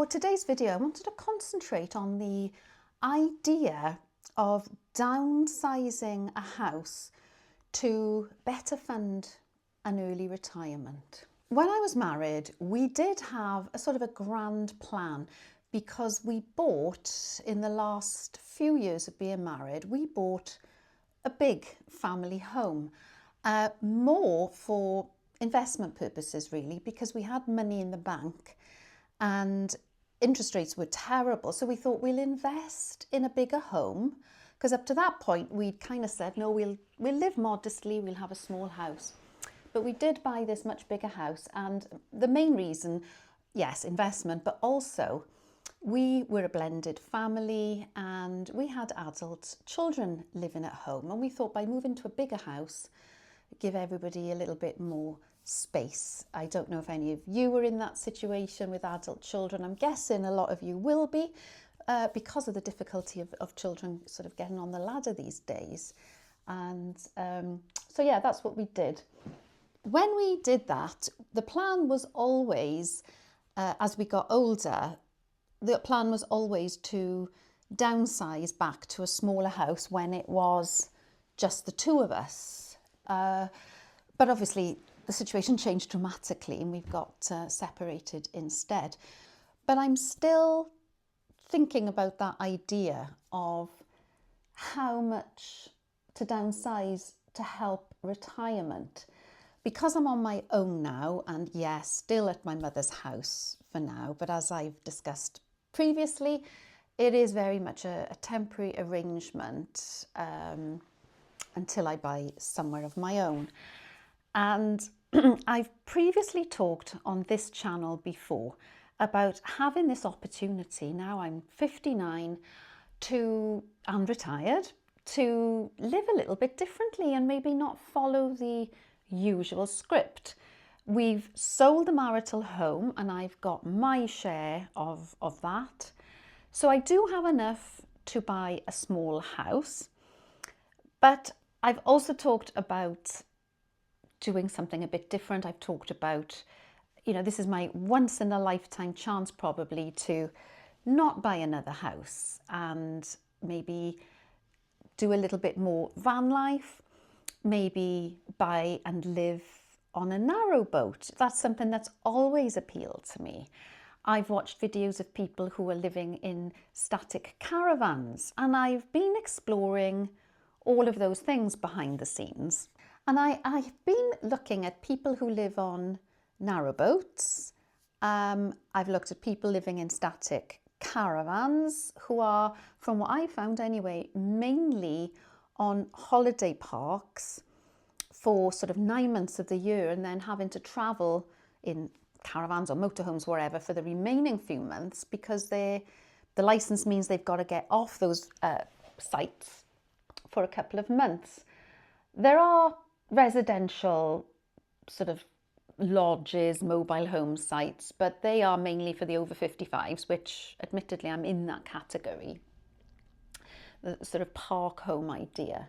For today's video, I wanted to concentrate on the idea of downsizing a house to better fund an early retirement. When I was married, we did have a sort of a grand plan because we bought, in the last few years of being married, we bought a big family home, more for investment purposes really, because we had money in the bank and interest rates were terrible. So we thought we'll invest in a bigger home, because up to that point we'd kind of said, no, we'll live modestly, we'll have a small house. But we did buy this much bigger house, and the main reason, yes, investment, but also we were a blended family and we had adult children living at home, and we thought by moving to a bigger house, give everybody a little bit more space. I don't know if any of you were in that situation with adult children. I'm guessing a lot of you will be, because of the difficulty of children sort of getting on the ladder these days. And so yeah, that's what we did. When we did that, the plan was always, as we got older, the plan was always to downsize back to a smaller house when it was just the two of us. But obviously the situation changed dramatically and we've got separated instead. But I'm still thinking about that idea of how much to downsize to help retirement. Because I'm on my own now, and yes, still at my mother's house for now, but as I've discussed previously, it is very much a temporary arrangement until I buy somewhere of my own. And I've previously talked on this channel before about having this opportunity, now I'm 59, and retired, to live a little bit differently and maybe not follow the usual script. We've sold the marital home and I've got my share of that. So I do have enough to buy a small house, but I've also talked about doing something a bit different. I've talked about, you know, this is my once in a lifetime chance probably to not buy another house and maybe do a little bit more van life, maybe buy and live on a narrowboat. That's something that's always appealed to me. I've watched videos of people who are living in static caravans, and I've been exploring all of those things behind the scenes. And I've been looking at people who live on narrowboats. I've looked at people living in static caravans who are, from what I found anyway, mainly on holiday parks for sort of 9 months of the year and then having to travel in caravans or motorhomes, wherever, for the remaining few months because the license means they've got to get off those sites for a couple of months. There are residential sort of lodges, mobile home sites, but they are mainly for the over 55s, which admittedly I'm in that category, the sort of park home idea.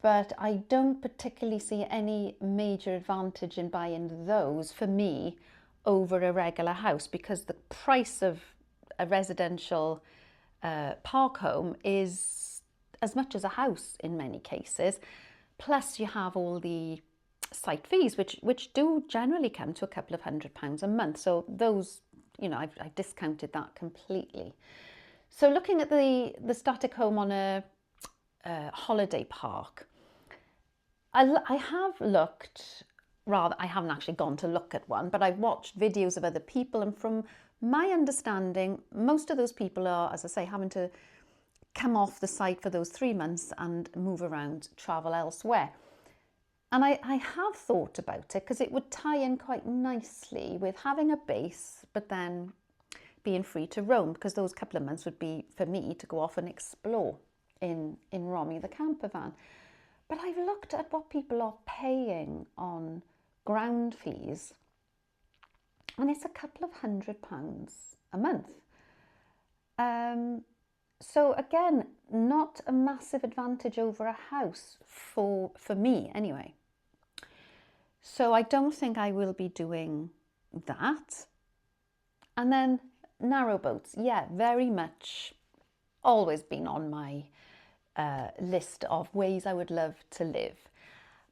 But I don't particularly see any major advantage in buying those for me over a regular house, because the price of a residential park home is as much as a house in many cases. Plus you have all the site fees, which do generally come to a couple of £100 a month. So those, you know, I've discounted that completely. So looking at the static home on a holiday park, I have looked, rather, I haven't actually gone to look at one, but I've watched videos of other people, and from my understanding, most of those people are, as I say, having to come off the site for those 3 months and move around, travel elsewhere. And I have thought about it because it would tie in quite nicely with having a base, but then being free to roam, because those couple of months would be for me to go off and explore in Romy the camper van. But I've looked at what people are paying on ground fees, and it's a couple of £100 a month. So again, not a massive advantage over a house for me anyway. So I don't think I will be doing that. And then narrowboats, yeah, very much always been on my list of ways I would love to live.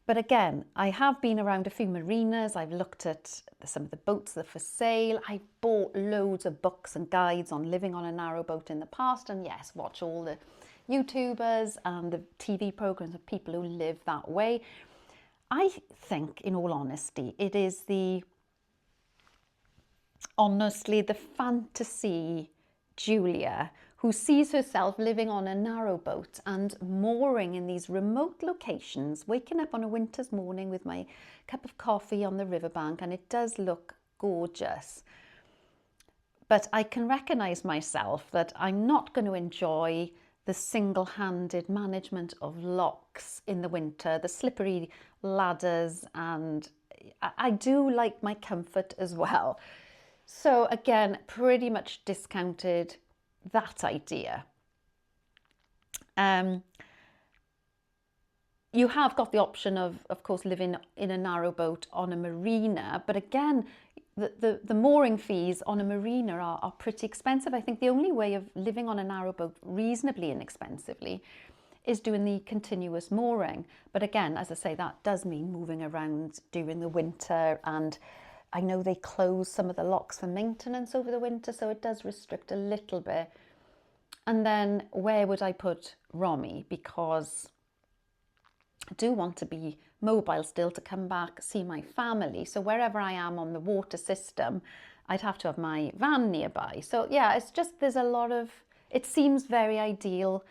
But again, I have been around a few marinas. I've looked at some of the boats that are for sale. I've bought loads of books and guides on living on a narrowboat in the past. And yes, watch all the YouTubers and the TV programs of people who live that way. I think, in all honesty, it is honestly the fantasy Julia who sees herself living on a narrowboat and mooring in these remote locations, waking up on a winter's morning with my cup of coffee on the riverbank, and it does look gorgeous. But I can recognise myself that I'm not going to enjoy the single-handed management of locks in the winter, the slippery ladders, and I do like my comfort as well. So again, pretty much discounted that idea. You have got the option of course, living in a narrowboat on a marina, but again, the mooring fees on a marina are pretty expensive. I think the only way of living on a narrowboat reasonably inexpensively is doing the continuous mooring. But again, as I say, that does mean moving around during the winter, and I know they close some of the locks for maintenance over the winter, so it does restrict a little bit. And then where would I put Romy? Because I do want to be mobile still, to come back, see my family. So wherever I am on the water system, I'd have to have my van nearby. So yeah, it's just, there's a lot of, it seems very ideal,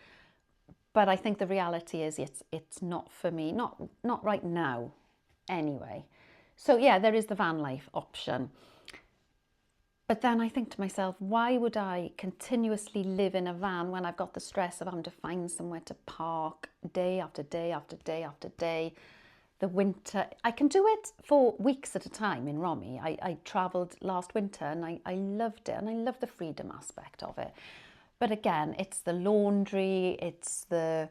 but I think the reality is it's not for me, not right now anyway. So yeah, there is the van life option. But then I think to myself, why would I continuously live in a van when I've got the stress of having to find somewhere to park day after day after day after day? The winter, I can do it for weeks at a time in Romy. I travelled last winter and I loved it, and I love the freedom aspect of it. But again, it's the laundry, it's the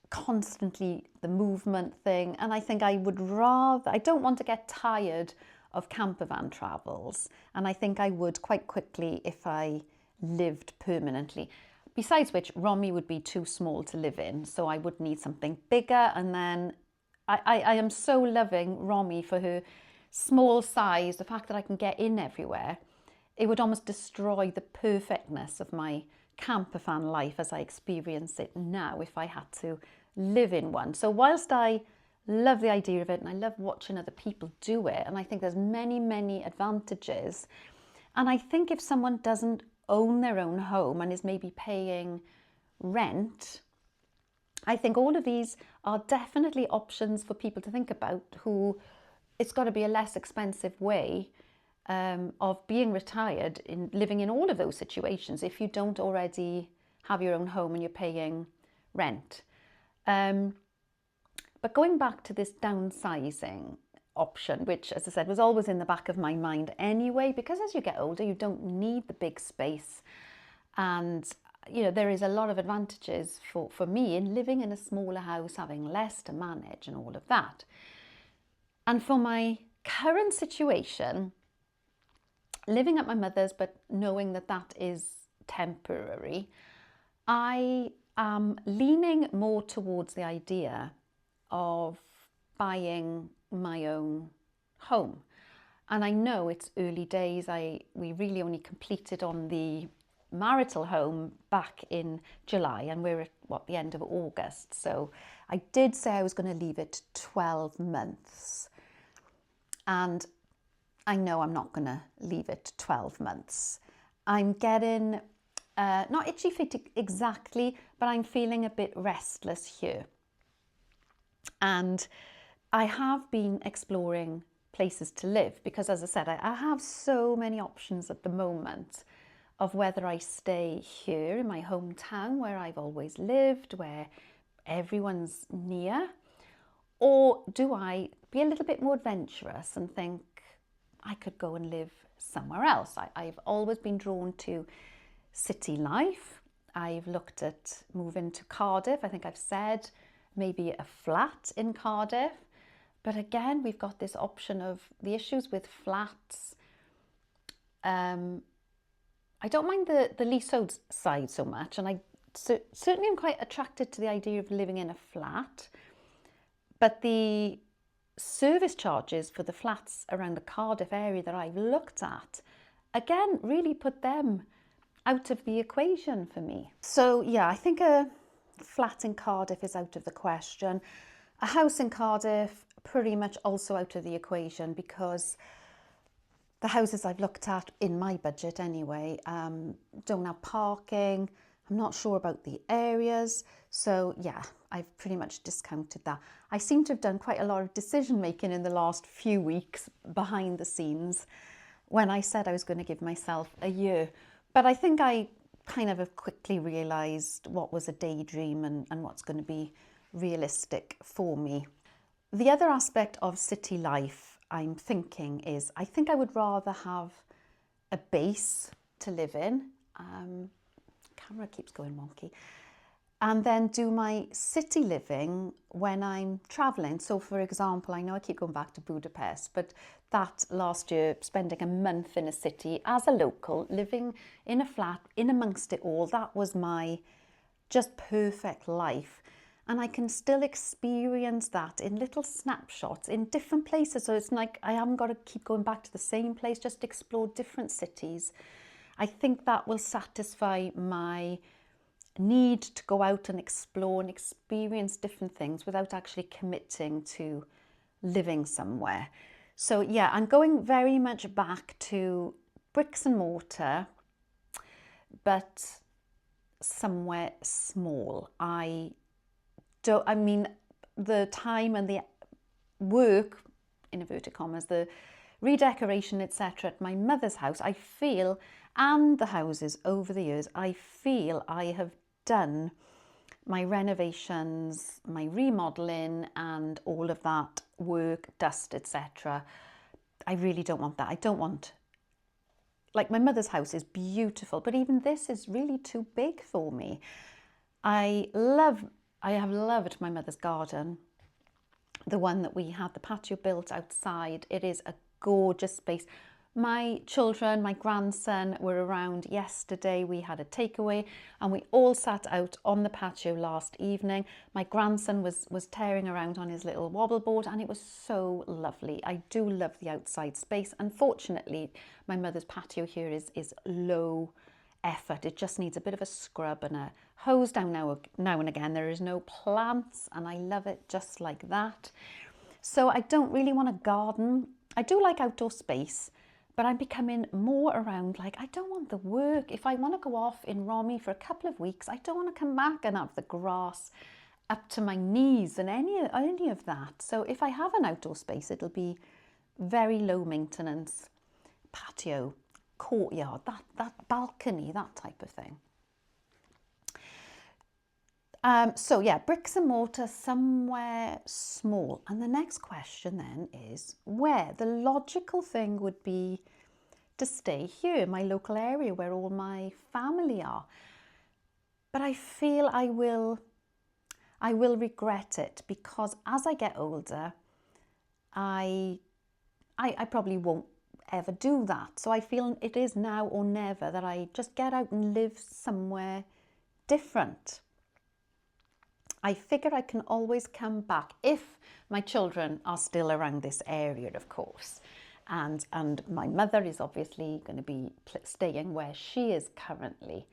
constantly the movement thing, and I think I don't want to get tired of camper van travels, and I think I would quite quickly if I lived permanently. Besides which, Romy would be too small to live in, so I would need something bigger. And then I am so loving Romy for her small size, the fact that I can get in everywhere. It would almost destroy the perfectness of my camper van life as I experience it now if I had to live in one. So whilst I love the idea of it and I love watching other people do it, and I think there's many advantages, and I think if someone doesn't own their own home and is maybe paying rent, I think all of these are definitely options for people to think about, who it's got to be a less expensive way of being retired, in living in all of those situations if you don't already have your own home and you're paying rent. But going back to this downsizing option, which, as I said, was always in the back of my mind anyway, because as you get older, you don't need the big space. And, you know, there is a lot of advantages for me in living in a smaller house, having less to manage and all of that. And for my current situation, living at my mother's, but knowing that that is temporary, I am leaning more towards the idea of buying my own home. And I know it's early days. We really only completed on the marital home back in July, and we're at the end of August. So I did say I was going to leave it 12 months. And I know I'm not going to leave it 12 months. I'm getting, not itchy feet exactly, but I'm feeling a bit restless here. And I have been exploring places to live because, as I said, I have so many options at the moment of whether I stay here in my hometown where I've always lived, where everyone's near, or do I be a little bit more adventurous and think I could go and live somewhere else. I've always been drawn to city life. I've looked at moving to Cardiff. I think I've said maybe a flat in Cardiff. But again, we've got this option of the issues with flats. I don't mind the leasehold side so much, and I certainly am quite attracted to the idea of living in a flat, but the service charges for the flats around the Cardiff area that I've looked at, again, really put them out of the equation for me. So yeah, I think a flat in Cardiff is out of the question. A house in Cardiff, pretty much also out of the equation, because the houses I've looked at, in my budget anyway, don't have parking. I'm not sure about the areas. So yeah, I've pretty much discounted that. I seem to have done quite a lot of decision making in the last few weeks behind the scenes when I said I was going to give myself a year. But I think I kind of have quickly realised what was a daydream and what's going to be realistic for me. The other aspect of city life I'm thinking is, I think I would rather have a base to live in. Camera keeps going wonky. And then do my city living when I'm travelling. So for example, I know I keep going back to Budapest, but that last year, spending a month in a city as a local, living in a flat, in amongst it all, that was my just perfect life. And I can still experience that in little snapshots in different places. So it's like I haven't got to keep going back to the same place, just explore different cities. I think that will satisfy my need to go out and explore and experience different things without actually committing to living somewhere. So yeah, I'm going very much back to bricks and mortar, but somewhere small. I mean, the time and the work, in inverted commas, the redecoration, etc. at my mother's house, I feel, and the houses over the years, I feel I have done my renovations, my remodeling and all of that work, dust, etc. I really don't want that. I don't want, like, my mother's house is beautiful, but even this is really too big for me. I have loved my mother's garden, the one that we had the patio built outside. It is a gorgeous space. My children, my grandson were around yesterday. We had a takeaway and we all sat out on the patio last evening. My grandson was tearing around on his little wobble board and it was so lovely. I do love the outside space. Unfortunately, my mother's patio here is low effort. It just needs a bit of a scrub and a hose down now and again. There is no plants and I love it just like that. So I don't really want to garden. I do like outdoor space, but I'm becoming more around, like, I don't want the work. If I want to go off in Romy for a couple of weeks, I don't want to come back and have the grass up to my knees and any of that. So if I have an outdoor space, it'll be very low maintenance, patio, courtyard, that balcony, that type of thing. So yeah, bricks and mortar, somewhere small. And the next question then is where? The logical thing would be to stay here, my local area where all my family are. But I feel I will regret it, because as I get older, I probably won't ever do that. So I feel it is now or never that I just get out and live somewhere different. I figure I can always come back if my children are still around this area, of course. And my mother is obviously going to be staying where she is currently.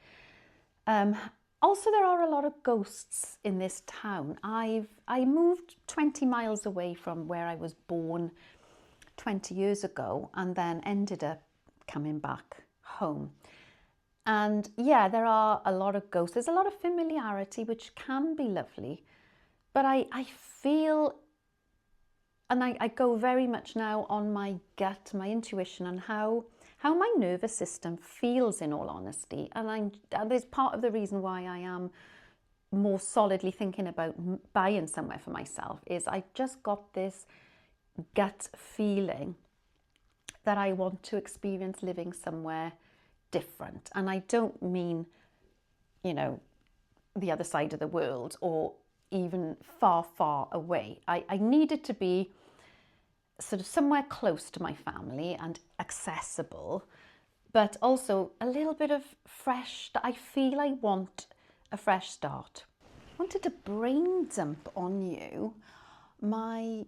Also, there are a lot of ghosts in this town. I moved 20 miles away from where I was born 20 years ago and then ended up coming back home. And yeah, there are a lot of ghosts. There's a lot of familiarity, which can be lovely. But I feel, and I go very much now on my gut, my intuition, and how my nervous system feels, in all honesty. And there's part of the reason why I am more solidly thinking about buying somewhere for myself is I just got this gut feeling that I want to experience living somewhere different. And I don't mean, you know, the other side of the world or even far, far away. I needed to be sort of somewhere close to my family and accessible, but also a little bit of I feel I want a fresh start. I wanted to brain dump on you my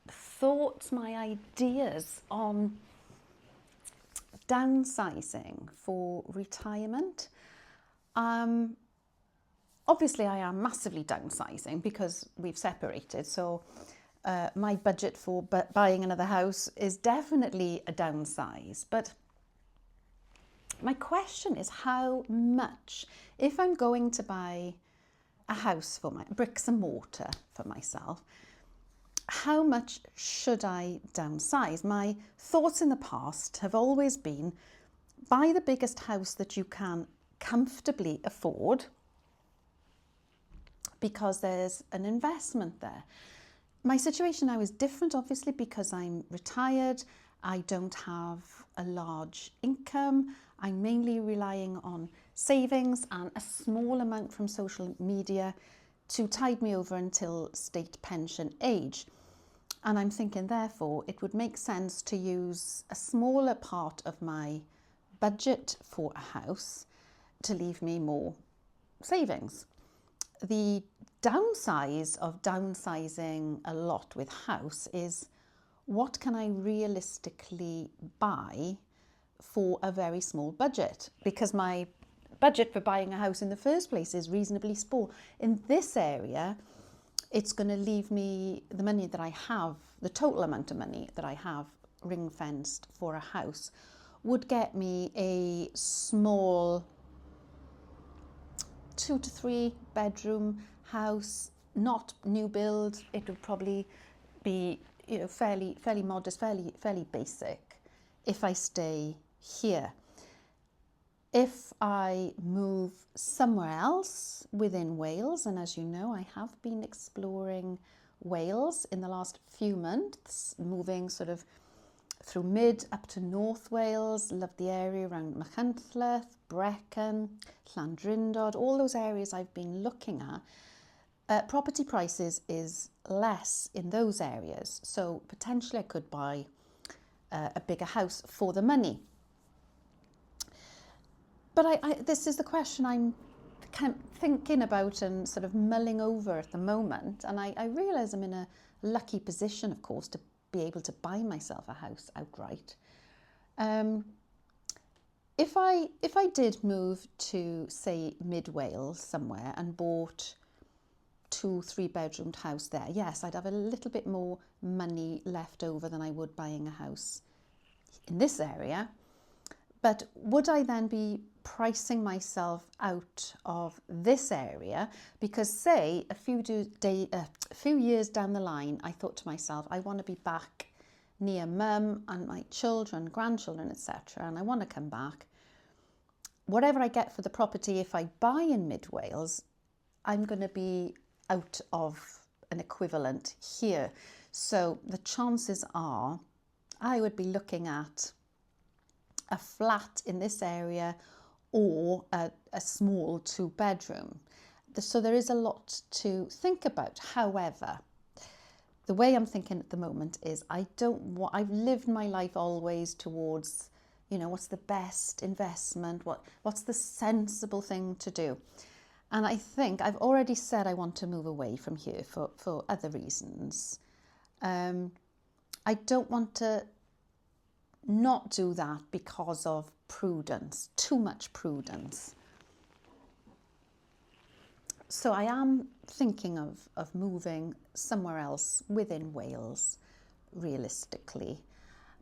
thoughts, my ideas on downsizing for retirement. Obviously, I am massively downsizing because we've separated. So my budget for buying another house is definitely a downsize. But my question is how much, if I'm going to buy a house for my bricks and mortar for myself, how much should I downsize? My thoughts in the past have always been buy the biggest house that you can comfortably afford because there's an investment there. My situation now is different, obviously, because I'm retired. I don't have a large income. I'm mainly relying on savings and a small amount from social media to tide me over until state pension age. And I'm thinking, therefore, it would make sense to use a smaller part of my budget for a house to leave me more savings. The downside of downsizing a lot with house is what can I realistically buy for a very small budget? Because my budget for buying a house in the first place is reasonably small. In this area, it's going to leave me the money that I have, the total amount of money that I have ring fenced for a house would get me a small 2 to 3 bedroom house, not new build. It would probably be, fairly modest, fairly basic if I stay here. If I move somewhere else within Wales, and as you know, I have been exploring Wales in the last few months, moving sort of through mid up to North Wales, love the area around Machynlleth, Brecon, Llandrindod, all those areas I've been looking at. Property prices is less in those areas, so potentially I could buy a bigger house for the money. But this is the question I'm kind of thinking about and sort of mulling over at the moment. And I realise I'm in a lucky position, of course, to be able to buy myself a house outright. If I did move to, say, mid Wales somewhere and bought 2-3 bedroomed house there, yes, I'd have a little bit more money left over than I would buying a house in this area. But would I then be pricing myself out of this area? Because say a few years down the line, I thought to myself, I want to be back near mum and my children, grandchildren, etc. And I want to come back. Whatever I get for the property, if I buy in mid Wales, I'm going to be out of an equivalent here. So the chances are I would be looking at a flat in this area or a small 2-bedroom. So there is a lot to think about. However, the way I'm thinking at the moment is I've lived my life always towards, what's the best investment? What's the sensible thing to do? And I think I've already said I want to move away from here for other reasons. I don't want to not do that because of prudence, too much prudence. So I am thinking of moving somewhere else within Wales, realistically.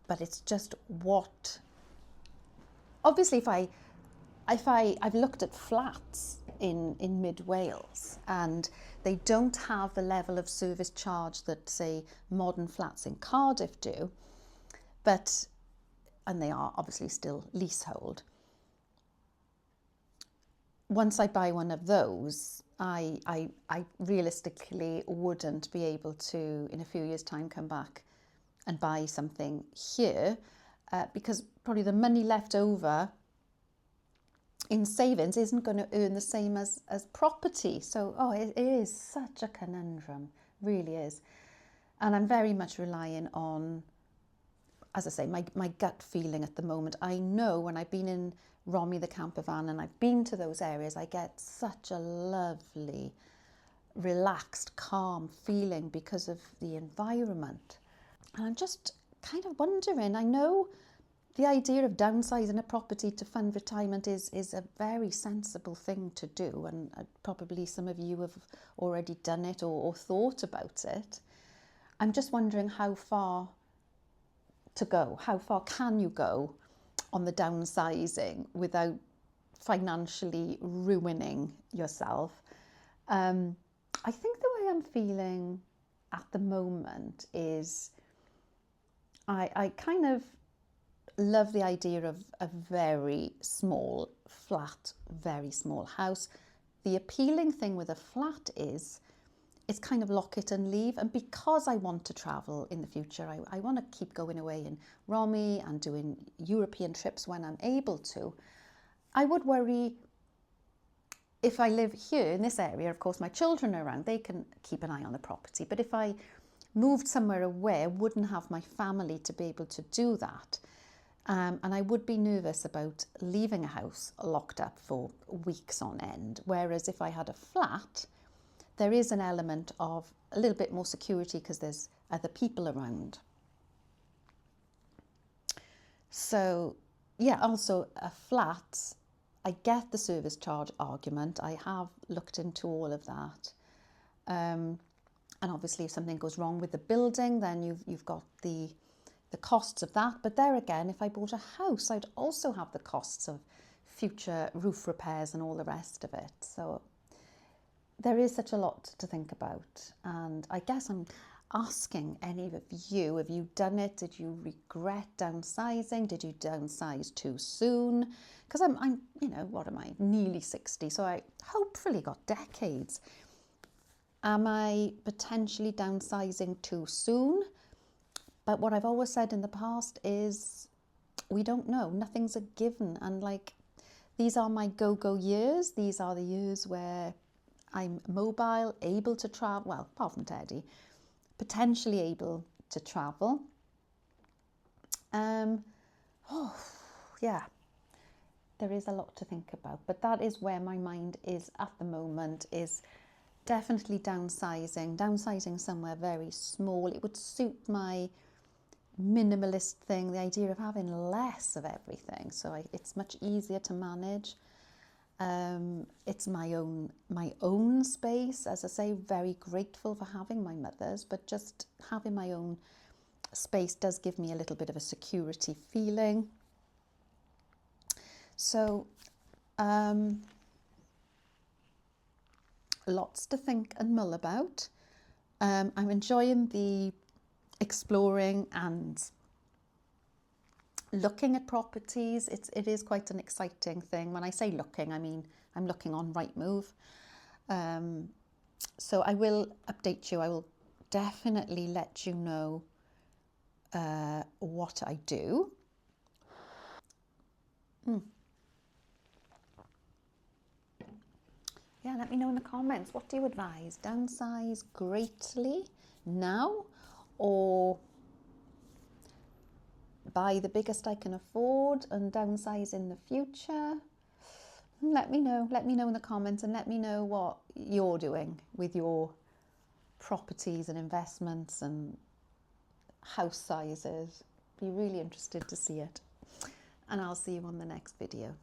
But it's just what, obviously I've looked at flats in mid Wales and they don't have the level of service charge that, say, modern flats in Cardiff do, and they are obviously still leasehold. Once I buy one of those, I realistically wouldn't be able to, in a few years' time, come back and buy something here because probably the money left over in savings isn't going to earn the same as property. So, it is such a conundrum, really is. And I'm very much relying on as I say, my gut feeling at the moment, I know when I've been in Romy the camper van and I've been to those areas, I get such a lovely, relaxed, calm feeling because of the environment. And I'm just kind of wondering, I know the idea of downsizing a property to fund retirement is a very sensible thing to do, and probably some of you have already done it or thought about it. I'm just wondering how far to go. How far can you go on the downsizing without financially ruining yourself? I think the way I'm feeling at the moment is I kind of love the idea of a very small flat, very small house. The appealing thing with a flat is it's kind of lock it and leave. And because I want to travel in the future, I want to keep going away in Romy and doing European trips when I'm able to. I would worry if I live here in this area, of course, my children are around, they can keep an eye on the property. But if I moved somewhere away, I wouldn't have my family to be able to do that. And I would be nervous about leaving a house locked up for weeks on end. Whereas if I had a flat, there is an element of a little bit more security because there's other people around. So yeah, also a flat, I get the service charge argument. I have looked into all of that. And obviously if something goes wrong with the building, then you've got the costs of that. But there again, if I bought a house, I'd also have the costs of future roof repairs and all the rest of it. So there is such a lot to think about. And I guess I'm asking any of you, have you done it? Did you regret downsizing? Did you downsize too soon? Because I'm, you know, what am I, nearly 60, so I hopefully got decades. Am I potentially downsizing too soon? But what I've always said in the past is we don't know. Nothing's a given. And like, these are my go-go years. These are the years where I'm mobile, able to travel, well, apart from Teddy, potentially able to travel. Yeah, there is a lot to think about. But that is where my mind is at the moment, is definitely downsizing somewhere very small. It would suit my minimalist thing, the idea of having less of everything, so it's much easier to manage. It's my own space. As I say, very grateful for having my mother's, but just having my own space does give me a little bit of a security feeling. So lots to think and mull about. I'm enjoying the exploring and looking at properties. It is quite an exciting thing. When I say looking, I mean I'm looking on Rightmove. So I will update you. I will definitely let you know what I do. Yeah, let me know in the comments. What do you advise? Downsize greatly now, or buy the biggest I can afford and downsize in the future? Let me know in the comments, and let me know what you're doing with your properties and investments and house sizes. Be really interested to see it. And I'll see you on the next video.